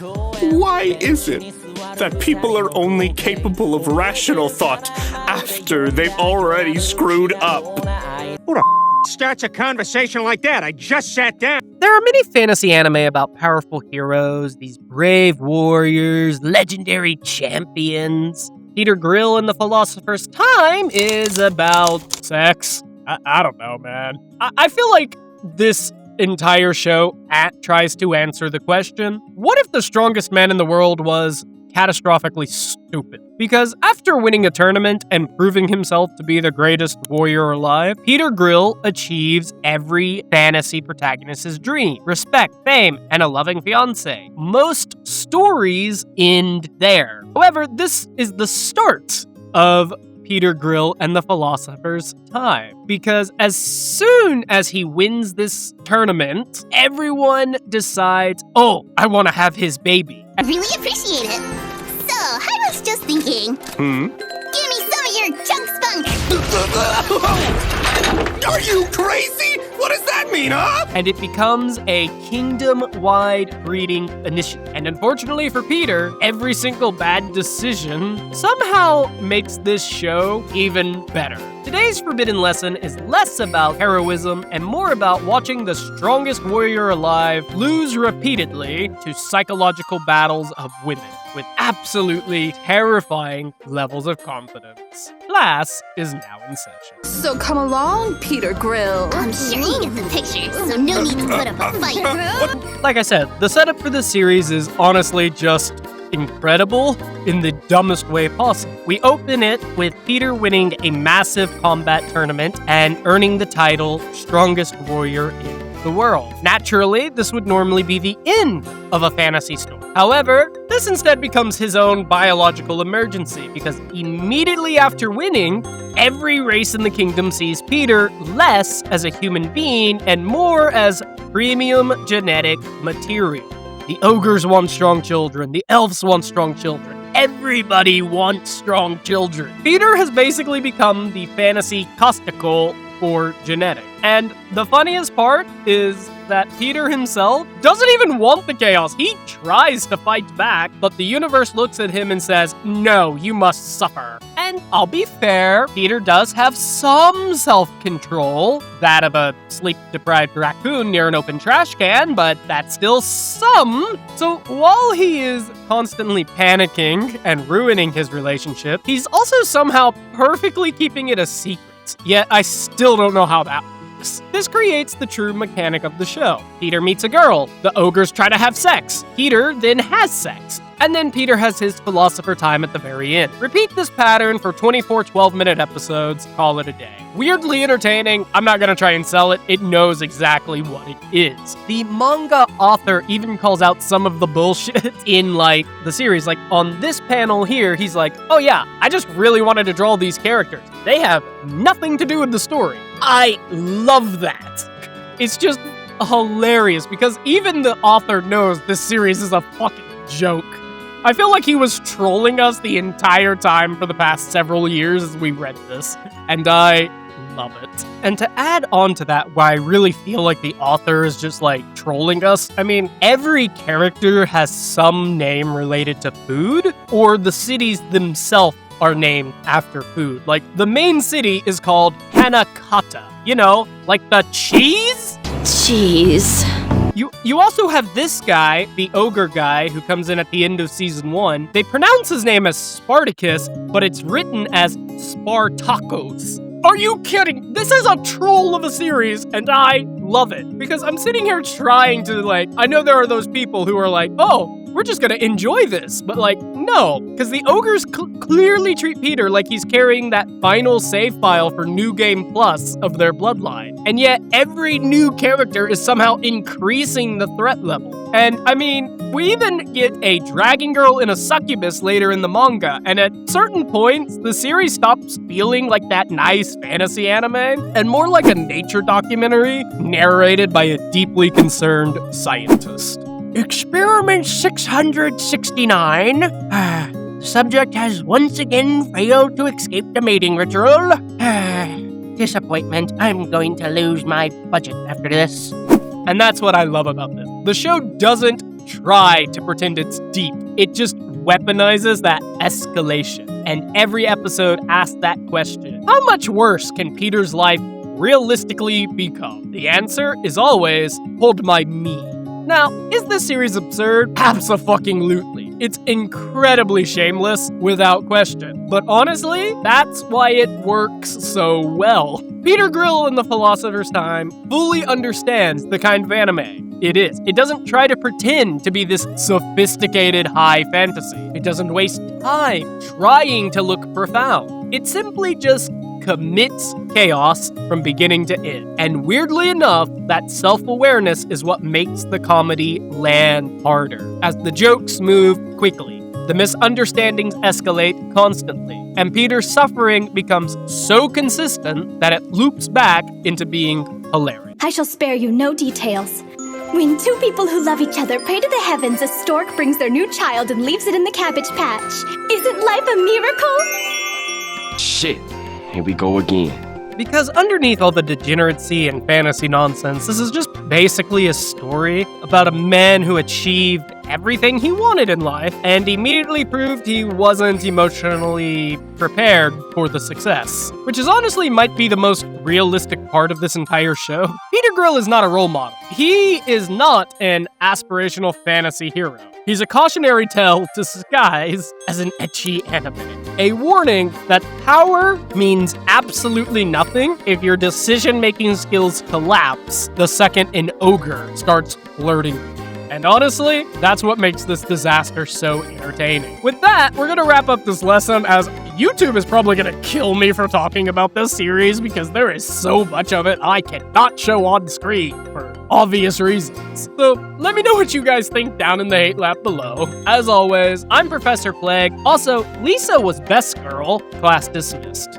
Why is it that people are only capable of rational thought after they've already screwed up? Who the starts a conversation like that? I just sat down. There are many fantasy anime about powerful heroes, these brave warriors, legendary champions. Peter Grill in The Philosopher's Time is about sex. I don't know, man. I feel like this entire show tries to answer the question, what if the strongest man in the world was catastrophically stupid? Because after winning a tournament and proving himself to be the greatest warrior alive, Peter Grill achieves every fantasy protagonist's dream: respect, fame, and a loving fiancé. Most stories end there. However, this is the start of Peter Grill and The Philosopher's Time, because as soon as he wins this tournament, everyone decides, oh, I want to have his baby. I really appreciate it. So, I was just thinking. Give me some of your junk spunk. Are you crazy? What does that mean, huh? And it becomes a kingdom-wide breeding initiative. And unfortunately for Peter, every single bad decision somehow makes this show even better. Today's forbidden lesson is less about heroism and more about watching the strongest warrior alive lose repeatedly to psychological battles of women with absolutely terrifying levels of confidence. Class is now in session. So come along, Peter Grill. I'm sure you get the picture, so no need to put up a fight. Like I said, the setup for this series is honestly just incredible in the dumbest way possible. We open it with Peter winning a massive combat tournament and earning the title Strongest Warrior in the World. Naturally, this would normally be the end of a fantasy story. However, this instead becomes his own biological emergency, because immediately after winning, every race in the kingdom sees Peter less as a human being and more as premium genetic material. The ogres want strong children. The elves want strong children. Everybody wants strong children. Peter has basically become the fantasy costicle for genetic. And the funniest part is that Peter himself doesn't even want the chaos. He tries to fight back, but the universe looks at him and says, no, you must suffer. And I'll be fair, Peter does have some self-control, that of a sleep-deprived raccoon near an open trash can, but that's still some. So while he is constantly panicking and ruining his relationship, he's also somehow perfectly keeping it a secret. Yet I still don't know how that works. This creates the true mechanic of the show. Peter meets a girl. The ogres try to have sex. Peter then has sex. And then Peter has his philosopher time at the very end. Repeat this pattern for 24 12-minute episodes. Call it a day. Weirdly entertaining. I'm not gonna try and sell it. It knows exactly what it is. The manga author even calls out some of the bullshit in, like, the series. Like, on this panel here, he's like, oh yeah, I just really wanted to draw these characters. They have nothing to do with the story. I love that. It's just hilarious, because even the author knows this series is a fucking joke. I feel like he was trolling us the entire time for the past several years as we read this, and I love it. And to add on to that, why I really feel like the author is just like trolling us, I mean, every character has some name related to food, or the cities themselves are named after food. Like, the main city is called Hanakata. You know, like the cheese? Cheese. You also have this guy, the ogre guy, who comes in at the end of season 1. They pronounce his name as Spartacus, but it's written as Spartacos. Are you kidding? This is a troll of a series, and I love it. Because I'm sitting here trying to, like, I know there are those people who are like, oh, we're just gonna enjoy this. But, like, no. Because the ogres clearly treat Peter like he's carrying that final save file for New Game Plus of their bloodline. And yet, every new character is somehow increasing the threat level. And, I mean, we even get a dragon girl and a succubus later in the manga, and at certain points, the series stops feeling like that nice fantasy anime, and more like a nature documentary narrated by a deeply concerned scientist. Experiment 669. Subject has once again failed to escape the mating ritual. Disappointment. I'm going to lose my budget after this. And that's what I love about this. The show doesn't try to pretend it's deep. It just weaponizes that escalation. And every episode asks that question. How much worse can Peter's life realistically become? The answer is always, hold my meat. Now, is this series absurd? Abso-fucking-lutely. It's incredibly shameless, without question. But honestly, that's why it works so well. Peter Grill in the Philosopher's Time fully understands the kind of anime it is. It doesn't try to pretend to be this sophisticated high fantasy. It doesn't waste time trying to look profound. It simply just commits chaos from beginning to end. And weirdly enough, that self-awareness is what makes the comedy land harder. As the jokes move quickly, the misunderstandings escalate constantly, and Peter's suffering becomes so consistent that it loops back into being hilarious. I shall spare you no details. When two people who love each other pray to the heavens, a stork brings their new child and leaves it in the cabbage patch. Isn't life a miracle? Shit, here we go again. Because underneath all the degeneracy and fantasy nonsense, this is just basically a story about a man who achieved everything he wanted in life and immediately proved he wasn't emotionally prepared for the success. Which is honestly might be the most realistic part of this entire show. Peter Grill is not a role model. He is not an aspirational fantasy hero. He's a cautionary tale disguised as an ecchi anime. A warning that power means absolutely nothing if your decision-making skills collapse the second an ogre starts flirting with you. And honestly, that's what makes this disaster so entertaining. With that, we're gonna wrap up this lesson, as YouTube is probably gonna kill me for talking about this series because there is so much of it I cannot show on screen for obvious reasons. So let me know what you guys think down in the hate lab below. As always, I'm Professor Plague. Also, Lisa was best girl. Class dismissed.